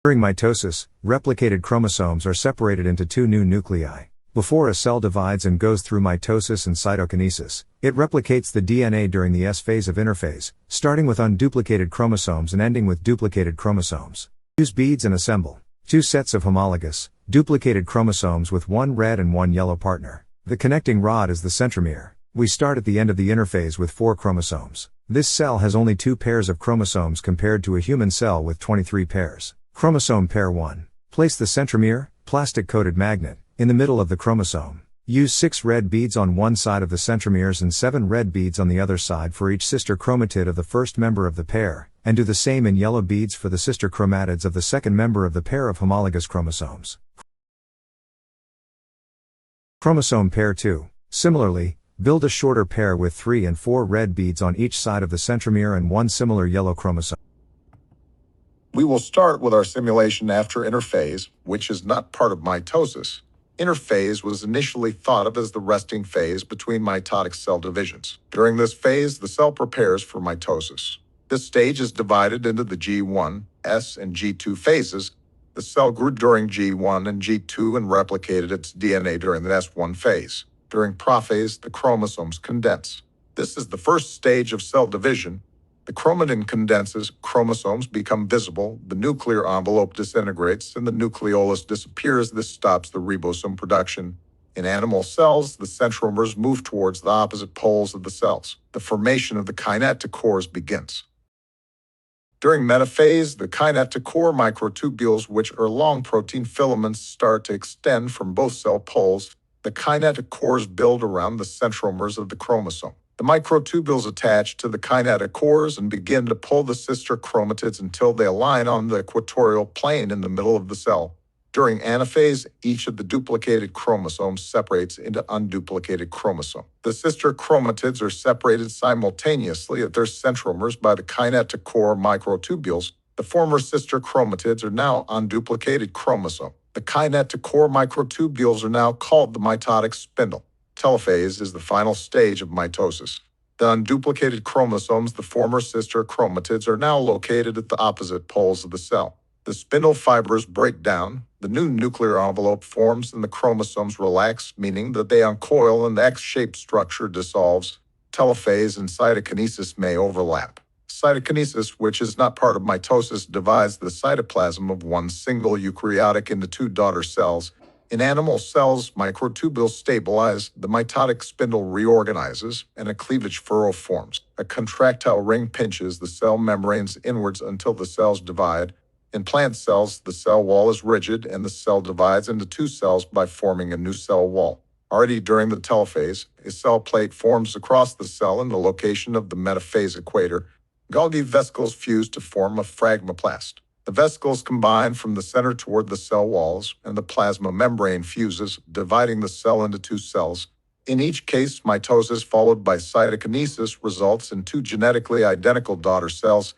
During mitosis, replicated chromosomes are separated into two new nuclei. Before a cell divides and goes through mitosis and cytokinesis, it replicates the DNA during the S phase of interphase, starting with unduplicated chromosomes and ending with duplicated chromosomes. Use beads and assemble two sets of homologous, duplicated chromosomes with one red and one yellow partner. The connecting rod is the centromere. We start at the end of the interphase with 4 chromosomes. This cell has only 2 pairs of chromosomes compared to a human cell with 23 pairs. Chromosome pair 1. Place the centromere, plastic-coated magnet, in the middle of the chromosome. Use 6 red beads on one side of the centromeres and 7 red beads on the other side for each sister chromatid of the first member of the pair, and do the same in yellow beads for the sister chromatids of the second member of the pair of homologous chromosomes. Chromosome pair 2. Similarly, build a shorter pair with 3 and 4 red beads on each side of the centromere and one similar yellow chromosome. We will start with our simulation after interphase, which is not part of mitosis. Interphase was initially thought of as the resting phase between mitotic cell divisions. During this phase, the cell prepares for mitosis. This stage is divided into the G1, S, and G2 phases. The cell grew during G1 and G2 and replicated its DNA during the S1 phase. During prophase, the chromosomes condense. This is the first stage of cell division. The chromatin condenses, chromosomes become visible, the nuclear envelope disintegrates, and the nucleolus disappears. This stops the ribosome production. In animal cells, the centromeres move towards the opposite poles of the cells. The formation of the kinetochores begins. During metaphase, the kinetochore microtubules, which are long protein filaments, start to extend from both cell poles. The kinetochores build around the centromeres of the chromosome. The microtubules attach to the kinetochores and begin to pull the sister chromatids until they align on the equatorial plane in the middle of the cell. During anaphase, each of the duplicated chromosomes separates into unduplicated chromosome. The sister chromatids are separated simultaneously at their centromeres by the kinetochore microtubules. The former sister chromatids are now unduplicated chromosome. The kinetochore microtubules are now called the mitotic spindle. Telophase is the final stage of mitosis. The unduplicated chromosomes, the former sister chromatids, are now located at the opposite poles of the cell. The spindle fibers break down, the new nuclear envelope forms, and the chromosomes relax, meaning that they uncoil and the X-shaped structure dissolves. Telophase and cytokinesis may overlap. Cytokinesis, which is not part of mitosis, divides the cytoplasm of one single eukaryotic into 2 daughter cells. In animal cells, microtubules stabilize, the mitotic spindle reorganizes, and a cleavage furrow forms. A contractile ring pinches the cell membranes inwards until the cells divide. In plant cells, the cell wall is rigid and the cell divides into 2 cells by forming a new cell wall. Already during the telophase, a cell plate forms across the cell in the location of the metaphase equator. Golgi vesicles fuse to form a phragmoplast. The vesicles combine from the center toward the cell walls, and the plasma membrane fuses, dividing the cell into 2 cells. In each case, mitosis followed by cytokinesis results in 2 genetically identical daughter cells.